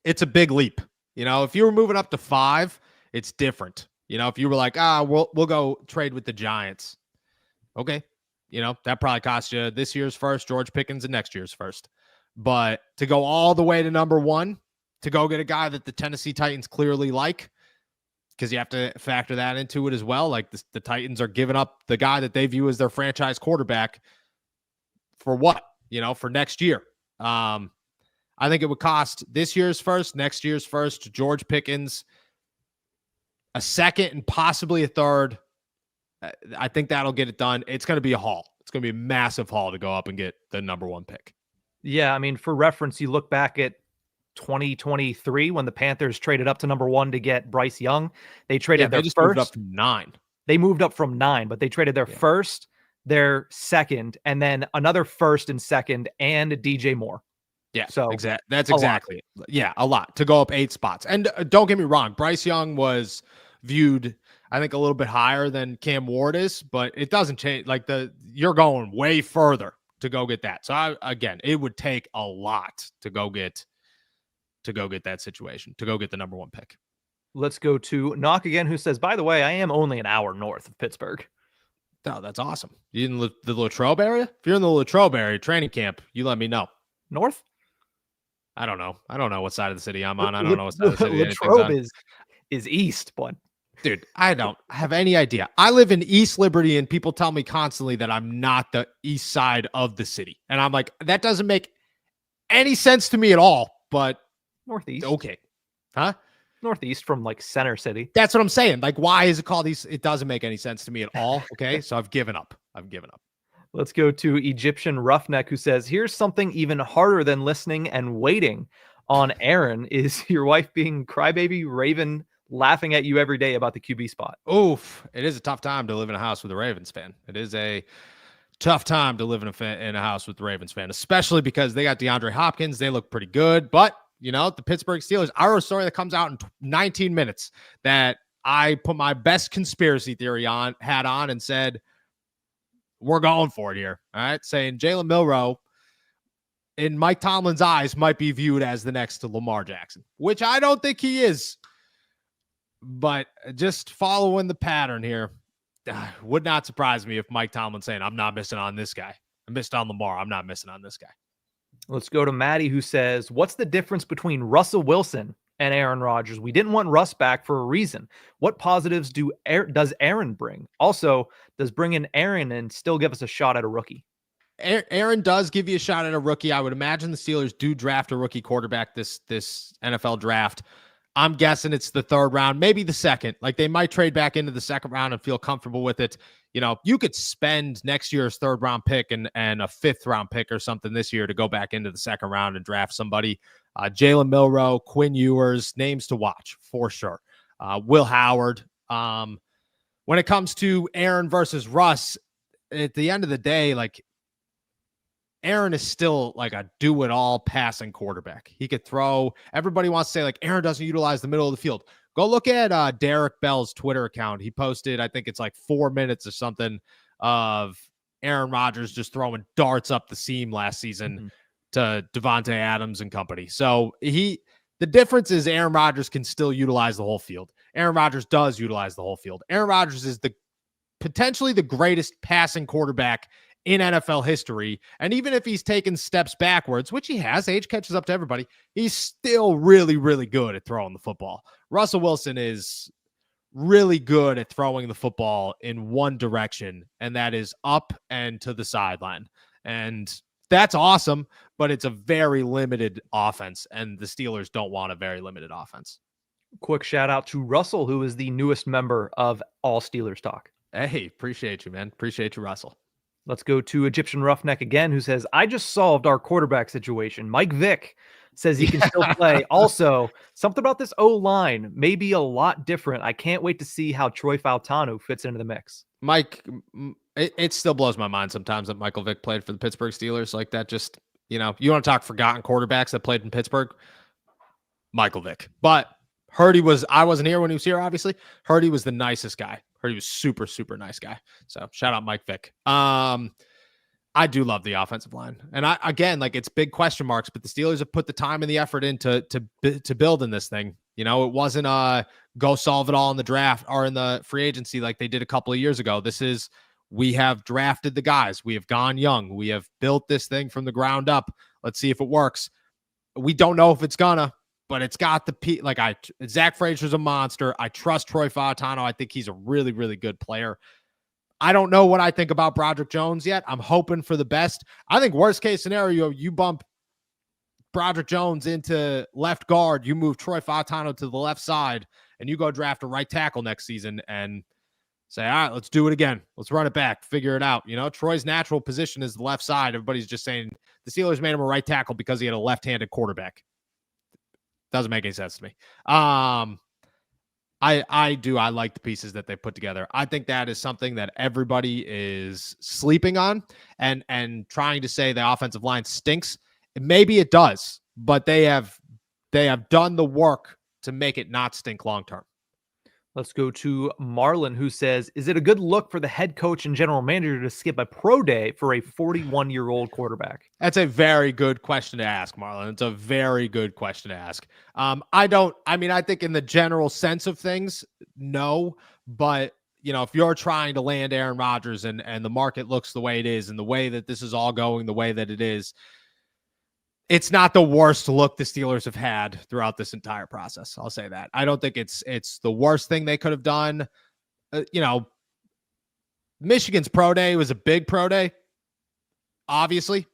It's a big leap. If you were moving up to 5, it's different. If you were like, we'll go trade with the Giants. Okay. That probably cost you this year's first, George Pickens, and next year's first. But to go all the way to number 1, to go get a guy that the Tennessee Titans clearly like, because you have to factor that into it as well. Like the Titans are giving up the guy that they view as their franchise quarterback for what? For next year. I think it would cost this year's first, next year's first, George Pickens, a second, and possibly a third. I think that'll get it done. It's going to be a haul. It's going to be a massive haul to go up and get the number 1 pick. Yeah, I mean, for reference, you look back at 2023 when the Panthers traded up to number 1 to get Bryce Young. They traded their first. Moved up from 9. They moved up from 9, but they traded their first, their second, and then another first and second, and DJ Moore. Yeah, so that's exactly it. Yeah, a lot to go up 8 spots. And don't get me wrong, Bryce Young was viewed, I think, a little bit higher than Cam Ward is, but it doesn't change. Like you're going way further to go get that. So again, it would take a lot to go get that situation, to go get the number 1 pick. Let's go to Knock again, who says, by the way, I am only an hour north of Pittsburgh. Oh, that's awesome. You in the Latrobe area? If you're in the Latrobe area, training camp, you let me know. North? I don't know. I don't know what side of the city I'm on. I don't know what side of the city Latrobe is east, but dude, I don't have any idea. I live in East Liberty, and people tell me constantly that I'm not the east side of the city, and I'm like, that doesn't make any sense to me at all. But northeast, okay, huh? Northeast from like Center City. That's what I'm saying. Like, why is it called East? It doesn't make any sense to me at all. Okay, so I've given up. Let's go to Egyptian Roughneck, who says, here's something even harder than listening and waiting on Aaron. Is your wife being crybaby Raven laughing at you every day about the QB spot? Oof. It is a tough time to live in a house with a Ravens fan. It is a tough time to live in a house with the Ravens fan, especially because they got DeAndre Hopkins. They look pretty good. But, the Pittsburgh Steelers, I wrote a story that comes out in 19 minutes that I put my best conspiracy theory hat on and said, we're going for it here. All right. Saying Jalen Milroe, in Mike Tomlin's eyes, might be viewed as the next to Lamar Jackson, which I don't think he is. But just following the pattern here, would not surprise me if Mike Tomlin's saying, I'm not missing on this guy. I missed on Lamar. I'm not missing on this guy. Let's go to Maddie, who says, what's the difference between Russell Wilson and Aaron Rodgers? We didn't want Russ back for a reason. What positives does Aaron bring? Also, does bringing Aaron in still give us a shot at a rookie? Aaron does give you a shot at a rookie. I would imagine the Steelers do draft a rookie quarterback this NFL draft. I'm guessing it's the 3rd round, maybe the 2nd. Like, they might trade back into the 2nd round and feel comfortable with it. You could spend next year's 3rd round pick and a 5th round pick or something this year to go back into the 2nd round and draft somebody. Jalen Milroe, Quinn Ewers, names to watch for sure. Will Howard. When it comes to Aaron versus Russ, at the end of the day, like, Aaron is still like a do-it-all passing quarterback. He could throw. Everybody wants to say, like, Aaron doesn't utilize the middle of the field. Go look at Derek Bell's Twitter account. He posted, I think it's like 4 minutes or something, of Aaron Rodgers just throwing darts up the seam last season to Devontae Adams and company. So the difference is Aaron Rodgers can still utilize the whole field. Aaron Rodgers does utilize the whole field. Aaron Rodgers is potentially the greatest passing quarterback in NFL history. And even if he's taken steps backwards, which he has, age catches up to everybody, he's still really, really good at throwing the football. Russell Wilson is really good at throwing the football in one direction, and that is up and to the sideline. And that's awesome, but it's a very limited offense, and the Steelers don't want a very limited offense. Quick shout out to Russell, who is the newest member of All Steelers Talk. Hey, appreciate you, man. Appreciate you, Russell. Let's go to Egyptian Roughneck again, who says, I just solved our quarterback situation. Mike Vick says he can still play. Also, something about this O-line may be a lot different. I can't wait to see how Troy Fautanu fits into the mix. Mike, it still blows my mind sometimes that Michael Vick played for the Pittsburgh Steelers. Like that just, you want to talk forgotten quarterbacks that played in Pittsburgh? Michael Vick. But heard I wasn't here when he was here, obviously. Heard he was the nicest guy. Heard he was super, super nice guy. So shout out Mike Vick. I do love the offensive line. And again, like it's big question marks, but the Steelers have put the time and the effort in to build in this thing. It wasn't go solve it all in the draft or in the free agency like they did a couple of years ago. This is, we have drafted the guys. We have gone young. We have built this thing from the ground up. Let's see if it works. We don't know if it's gonna, but it's got the Zach Frazier's a monster. I trust Troy Fautano. I think he's a really, really good player. I don't know what I think about Broderick Jones yet. I'm hoping for the best. I think worst case scenario, you bump Broderick Jones into left guard, you move Troy Fautano to the left side, and you go draft a right tackle next season and say, all right, let's do it again. Let's run it back, figure it out. Troy's natural position is the left side. Everybody's just saying the Steelers made him a right tackle because he had a left-handed quarterback. Doesn't make any sense to me. I like the pieces that they put together. I think that is something that everybody is sleeping on and trying to say the offensive line stinks. Maybe it does, but they have done the work to make it not stink long term. Let's go to Marlon, who says, is it a good look for the head coach and general manager to skip a pro day for a 41-year-old quarterback? That's a very good question to ask, Marlon. It's a very good question to ask. I think in the general sense of things, no, but if you're trying to land Aaron Rodgers and the market looks the way it is and the way that this is all going the way that it is, it's not the worst look the Steelers have had throughout this entire process. I'll say that. I don't think it's the worst thing they could have done. Michigan's pro day was a big pro day, obviously.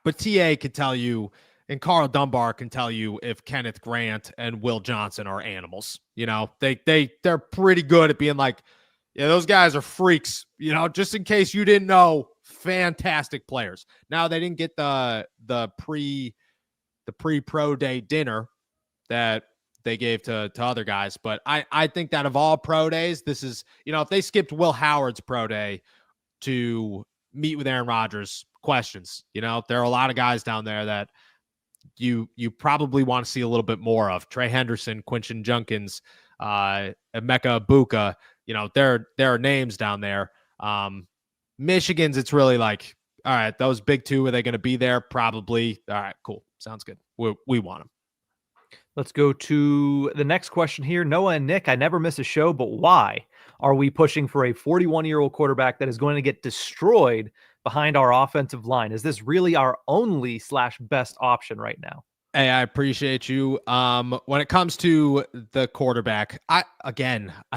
But TA could tell you, and Carl Dunbar can tell you if Kenneth Grant and Will Johnson are animals. They're pretty good at being like, yeah, those guys are freaks. Just in case you didn't know, fantastic players. Now they didn't get the pre-pro day dinner that they gave to other guys, but I think that of all pro days, this is, if they skipped Will Howard's pro day to meet with Aaron Rodgers, questions. There are a lot of guys down there that you probably want to see a little bit more of. Trey Henderson, Quinton Junkins, Emeka Ibuka. There are names down there. Michigan's, it's really like, all right, those big two, are they going to be there? Probably. All right, cool. Sounds good. We want them. Let's go to the next question here. Noah and Nick, I never miss a show, but why are we pushing for a 41-year-old quarterback that is going to get destroyed behind our offensive line? Is this really our only / best option right now? Hey, I appreciate you. When it comes to the quarterback, I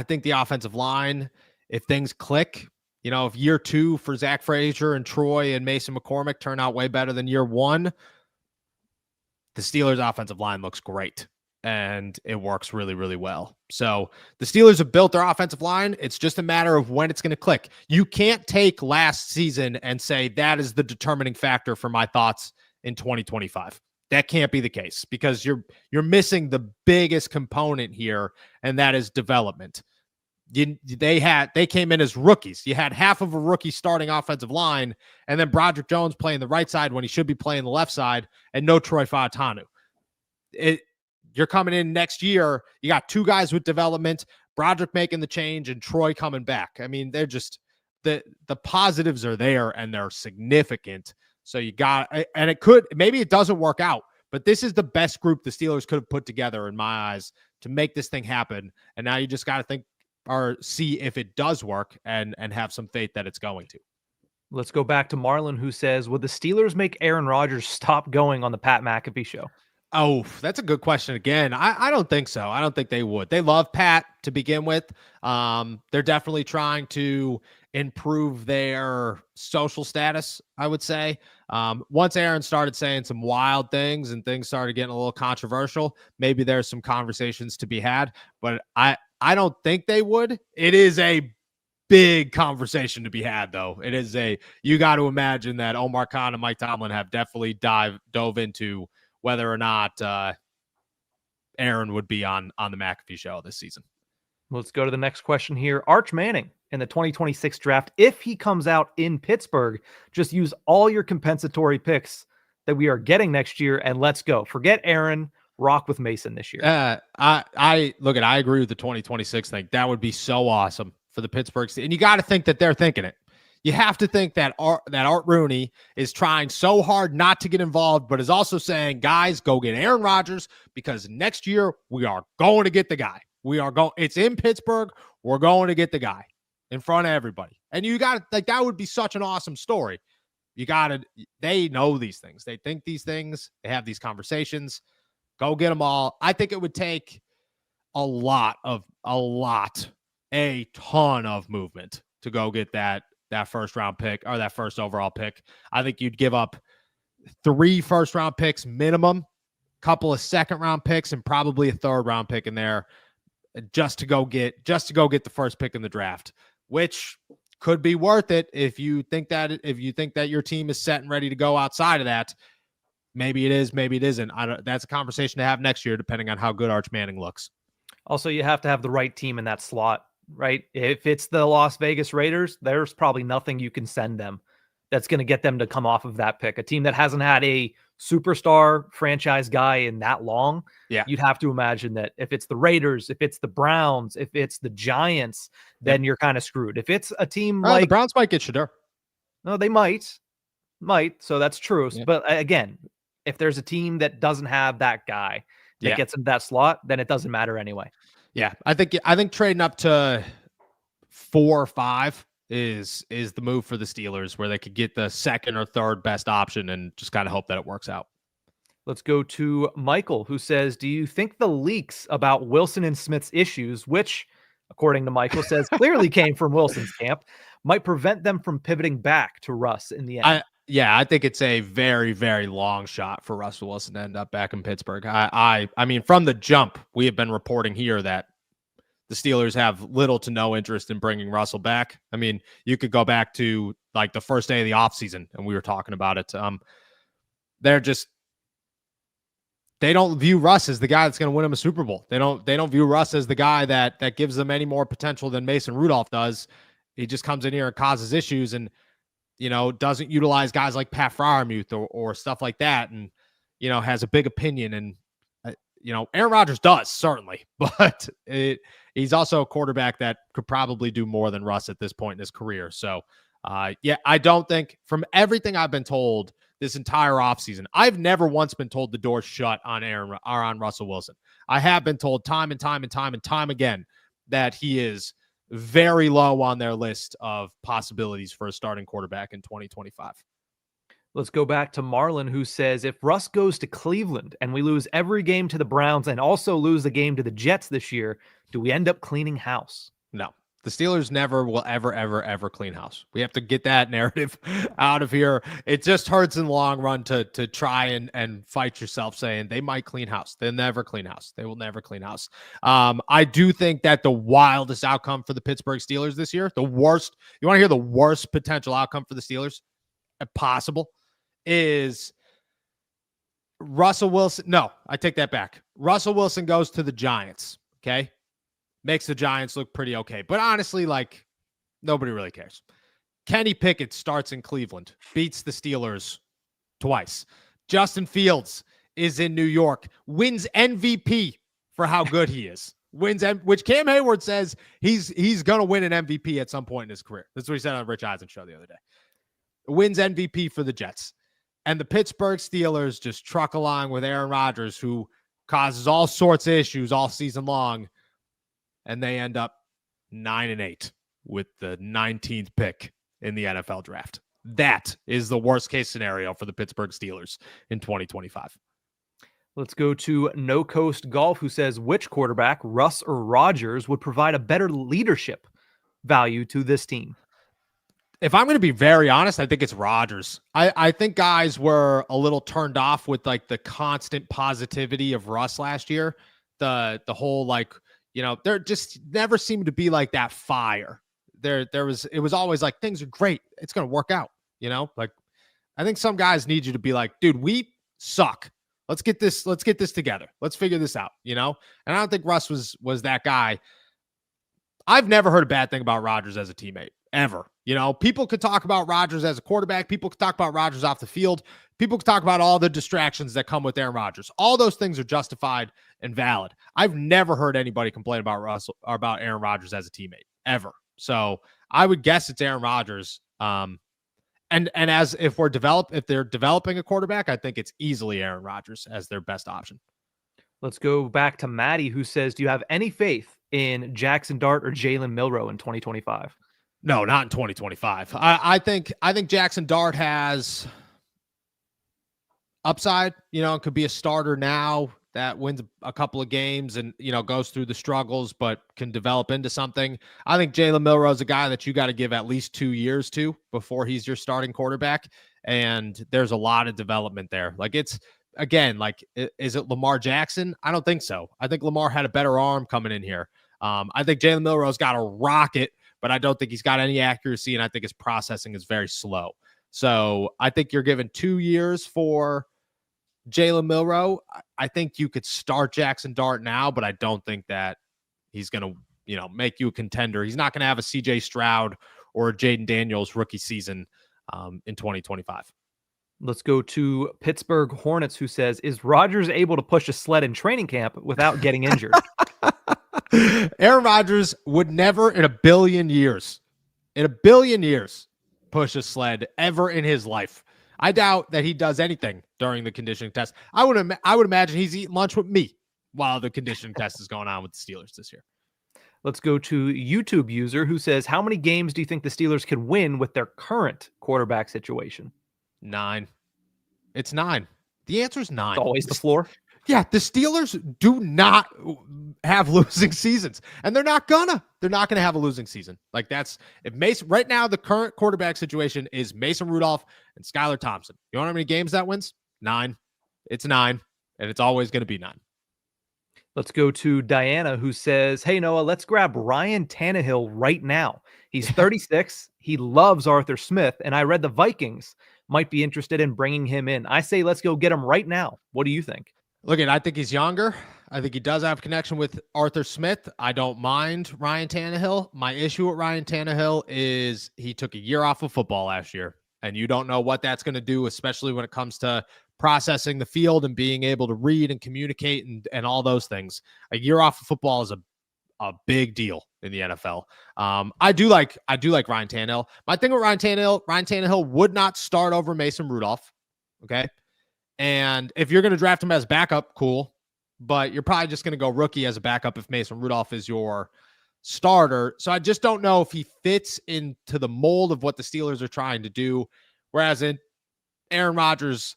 think the offensive line, if things click, if year 2 for Zach Frazier and Troy and Mason McCormick turn out way better than year 1, the Steelers' offensive line looks great and it works really, really well. So the Steelers have built their offensive line. It's just a matter of when it's going to click. You can't take last season and say that is the determining factor for my thoughts in 2025. That can't be the case because you're missing the biggest component here, and that is development. They came in as rookies. You had half of a rookie starting offensive line, and then Broderick Jones playing the right side when he should be playing the left side, and no Troy Fautanu. You're coming in next year. You got 2 guys with development, Broderick making the change, and Troy coming back. I mean, they're just the positives are there, and they're significant. So you got, and maybe it doesn't work out, but this is the best group the Steelers could have put together in my eyes to make this thing happen. And now you just got to think or see if it does work and have some faith that it's going to. Let's go back to Marlon, who says, would the Steelers make Aaron Rodgers stop going on the Pat McAfee show? Oh, that's a good question again. I don't think so. I don't think they would. They love Pat to begin with. They're definitely trying to improve their social status, I would say. Once Aaron started saying some wild things and things started getting a little controversial, maybe there's some conversations to be had, but I don't think they would. It is a big conversation to be had, though. It is you got to imagine that Omar Khan and Mike Tomlin have definitely dove into whether or not Aaron would be on the McAfee show this season. Let's go to the next question here. Arch Manning in the 2026 draft, if he comes out in Pittsburgh, just use all your compensatory picks that we are getting next year and let's go. Forget Aaron, rock with Mason this year. I agree with the 2026 thing. That would be so awesome for the Pittsburgh Steelers. And you got to think that they're thinking it. You have to think that Art Rooney is trying so hard not to get involved, but is also saying, guys, go get Aaron Rodgers because next year we are going to get the guy. It's in Pittsburgh. We're going to get the guy in front of everybody. And you got to, like, that would be such an awesome story. They know these things. They think these things. They have these conversations. Go get them all. I think it would take a ton of movement to go get that first round pick or that first overall pick. I think you'd give up 3 first round picks minimum, couple of second round picks, and probably a third round pick in there just to go get the first pick in the draft, which could be worth it if you think that your team is set and ready to go outside of that. Maybe it is, maybe it isn't. That's a conversation to have next year, depending on how good Arch Manning looks. Also, you have to have the right team in that slot, right? If it's the Las Vegas Raiders, there's probably nothing you can send them that's going to get them to come off of that pick. A team that hasn't had a superstar franchise guy in that long, you'd have to imagine that if it's the Raiders, if it's the Browns, if it's the Giants, then you're kind of screwed. If it's a team like the Browns might get Shedeur. No, they might. So that's true. Yeah. But again, if there's a team that doesn't have that guy that gets into that slot, then it doesn't matter anyway. Yeah, I think trading up to 4 or 5 is the move for the Steelers, where they could get the second or third best option and just kind of hope that it works out. Let's go to Michael, who says, do you think the leaks about Wilson and Smith's issues, which, according to Michael, says clearly came from Wilson's camp, might prevent them from pivoting back to Russ in the end? I think it's a very, very long shot for Russell Wilson to end up back in Pittsburgh. I mean, from the jump, we have been reporting here that the Steelers have little to no interest in bringing Russell back. I mean, you could go back to like the first day of the offseason, and we were talking about it. They don't view Russ as the guy that's going to win them a Super Bowl. They don't view Russ as the guy that gives them any more potential than Mason Rudolph does. He just comes in here and causes issues and, doesn't utilize guys like Pat Freiermuth or stuff like that. And, has a big opinion. And, Aaron Rodgers does, certainly, but he's also a quarterback that could probably do more than Russ at this point in his career. So, I don't think, from everything I've been told this entire offseason, I've never once been told the door's shut on on Russell Wilson. I have been told time and time again that he is very low on their list of possibilities for a starting quarterback in 2025. Let's go back to Marlon, who says, if Russ goes to Cleveland and we lose every game to the Browns and also lose the game to the Jets this year, do we end up cleaning house? No. The Steelers never will ever clean house. We have to get that narrative out of here. It just hurts in the long run to try and fight yourself saying they might clean house. They'll never clean house. They will never clean house. I do think that the wildest outcome for the Pittsburgh Steelers this year, the worst, you want to hear the worst potential outcome for the Steelers possible, is Russell Wilson. No, I take that back. Russell Wilson goes to the Giants. Okay. Makes the Giants look pretty okay. But honestly, nobody really cares. Kenny Pickett starts in Cleveland, beats the Steelers twice. Justin Fields is in New York, wins MVP for how good he is. Which Cam Hayward says he's going to win an MVP at some point in his career. That's what he said on Rich Eisen's show the other day. Wins MVP for the Jets. And the Pittsburgh Steelers just truck along with Aaron Rodgers, who causes all sorts of issues all season long. And they end up 9-8 with the 19th pick in the NFL draft. That is the worst case scenario for the Pittsburgh Steelers in 2025. Let's go to No Coast Golf, who says, which quarterback, Russ or Rodgers, would provide a better leadership value to this team? If I'm going to be very honest, I think it's Rodgers. I think guys were a little turned off with the constant positivity of Russ last year. The whole there just never seemed to be that fire. It was always things are great. It's going to work out. I think some guys need you to be dude, we suck. Let's get this together. Let's figure this out. And I don't think Russ was that guy. I've never heard a bad thing about Rodgers as a teammate, ever. You know, people could talk about Rodgers as a quarterback. People could talk about Rodgers off the field. People could talk about all the distractions that come with Aaron Rodgers. All those things are justified and valid. I've never heard anybody complain about Aaron Rodgers as a teammate, ever. So I would guess it's Aaron Rodgers. And as if they're developing a quarterback, I think it's easily Aaron Rodgers as their best option. Let's go back to Maddie, who says, do you have any faith in Jackson Dart or Jalen Milroe in 2025? No, not in 2025. I think Jackson Dart has upside, could be a starter now that wins a couple of games and, goes through the struggles, but can develop into something. I think Jalen Milroe is a guy that you got to give at least 2 years to before he's your starting quarterback. And there's a lot of development there. Like is it Lamar Jackson? I don't think so. I think Lamar had a better arm coming in here. I think Jalen Milroe's got a rocket, but I don't think he's got any accuracy. And I think his processing is very slow. So I think you're given 2 years for Jalen Milroe. I think you could start Jackson Dart now, but I don't think that he's going to, make you a contender. He's not going to have a CJ Stroud or a Jaden Daniels rookie season in 2025. Let's go to Pittsburgh Hornets, who says, is Rodgers able to push a sled in training camp without getting injured? Aaron Rodgers would never in a billion years, push a sled ever in his life. I doubt that he does anything during the conditioning test. I would imagine he's eating lunch with me while the conditioning test is going on with the Steelers this year. Let's go to YouTube user who says, how many games do you think the Steelers can win with their current quarterback situation? 9. It's 9. The answer is 9. It's always the floor. Yeah, the Steelers do not have losing seasons, and they're not gonna have a losing season. Like if Mason right now, the current quarterback situation is Mason Rudolph and Skylar Thompson. You know how many games that wins? 9. It's 9, and it's always going to be 9. Let's go to Diana, who says, hey, Noah, let's grab Ryan Tannehill right now. He's 36. He loves Arthur Smith, and I read the Vikings might be interested in bringing him in. I say let's go get him right now. What do you think? Look, I think he's younger. I think he does have a connection with Arthur Smith. I don't mind Ryan Tannehill. My issue with Ryan Tannehill is he took a year off of football last year, and you don't know what that's going to do, especially when it comes to processing the field and being able to read and communicate and all those things. A year off of football is a big deal in the NFL. I do like Ryan Tannehill. My thing with Ryan Tannehill would not start over Mason Rudolph. Okay. And if you're going to draft him as backup, cool. But you're probably just going to go rookie as a backup if Mason Rudolph is your starter. So I just don't know if he fits into the mold of what the Steelers are trying to do. Whereas in Aaron Rodgers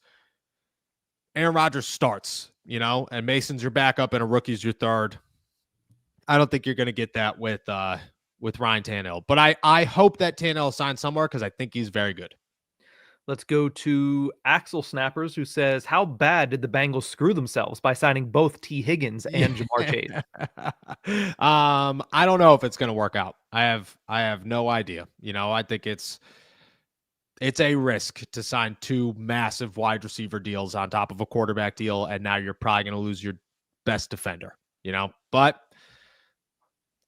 starts, and Mason's your backup and a rookie's your third. I don't think you're going to get that with Ryan Tannehill. But I hope that Tannehill signs somewhere because I think he's very good. Let's go to Axel Snappers, who says, how bad did the Bengals screw themselves by signing both T. Higgins and Jamar Chase? I don't know if it's going to work out. I have no idea. I think it's a risk to sign 2 massive wide receiver deals on top of a quarterback deal, and now you're probably going to lose your best defender, But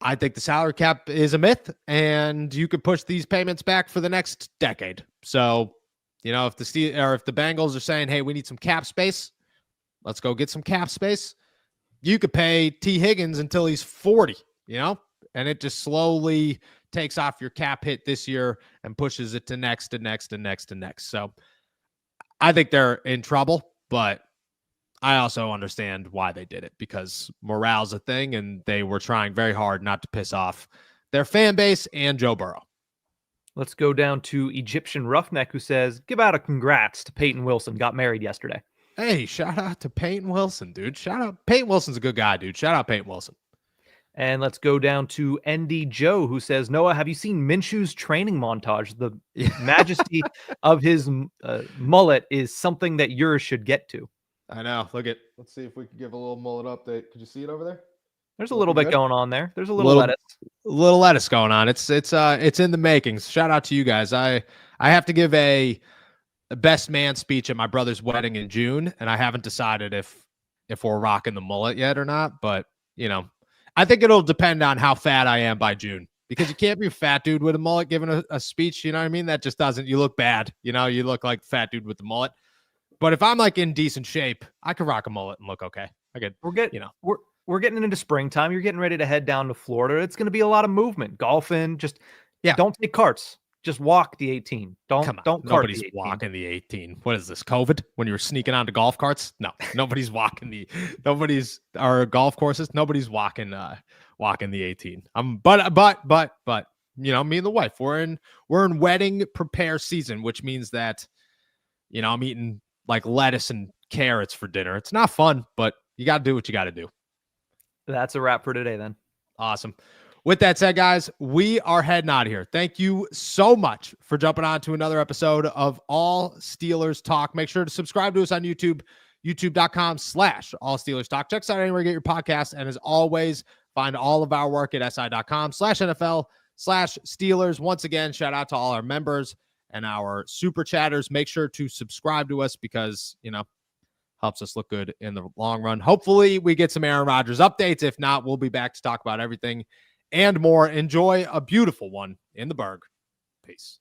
I think the salary cap is a myth, and you could push these payments back for the next decade. So, if the Bengals are saying, hey, we need some cap space, let's go get some cap space. You could pay T. Higgins until he's 40, and it just slowly takes off your cap hit this year and pushes it to next and next and next and next. So I think they're in trouble, but I also understand why they did it because morale's a thing and they were trying very hard not to piss off their fan base and Joe Burrow. Let's go down to Egyptian Roughneck, who says, give out a congrats to Peyton Wilson. Got married yesterday. Hey, shout out to Peyton Wilson, dude. Shout out. Peyton Wilson's a good guy, dude. Shout out Peyton Wilson. And let's go down to ND Joe, who says, Noah, have you seen Minshew's training montage? The majesty of his mullet is something that yours should get to. I know. Let's see if we can give a little mullet update. Could you see it over there? There's a little bit going on there. There's a little lettuce. A little lettuce going on. It's in the makings. Shout out to you guys. I have to give a best man speech at my brother's wedding in June, and I haven't decided if we're rocking the mullet yet or not. But I think it'll depend on how fat I am by June, because you can't be a fat dude with a mullet giving a speech. You know what I mean? That just doesn't, you look bad. You know, you look like fat dude with the mullet. But if I'm like in decent shape, I could rock a mullet and look okay. I could, We're getting into springtime. You're getting ready to head down to Florida. It's going to be a lot of movement, golfing. Just don't take carts. Just walk the 18. Don't nobody's cart the 18. walking the 18. What is this, COVID? When you were sneaking onto golf carts? No, nobody's walking our golf courses. Nobody's walking the 18. But me and the wife, we're in wedding prepare season, which means that, I'm eating like lettuce and carrots for dinner. It's not fun, but you got to do what you got to do. That's a wrap for today then. Awesome. With that said, guys, we are heading out of here. Thank you so much for jumping on to another episode of All Steelers Talk. Make sure to subscribe to us on YouTube, youtube.com/All Steelers Talk. Check us out anywhere you get your podcast. And as always, find all of our work at si.com/NFL/Steelers. Once again, shout out to all our members and our super chatters. Make sure to subscribe to us because, helps us look good in the long run. Hopefully we get some Aaron Rodgers updates. If not, we'll be back to talk about everything and more. Enjoy a beautiful one in the Berg. Peace.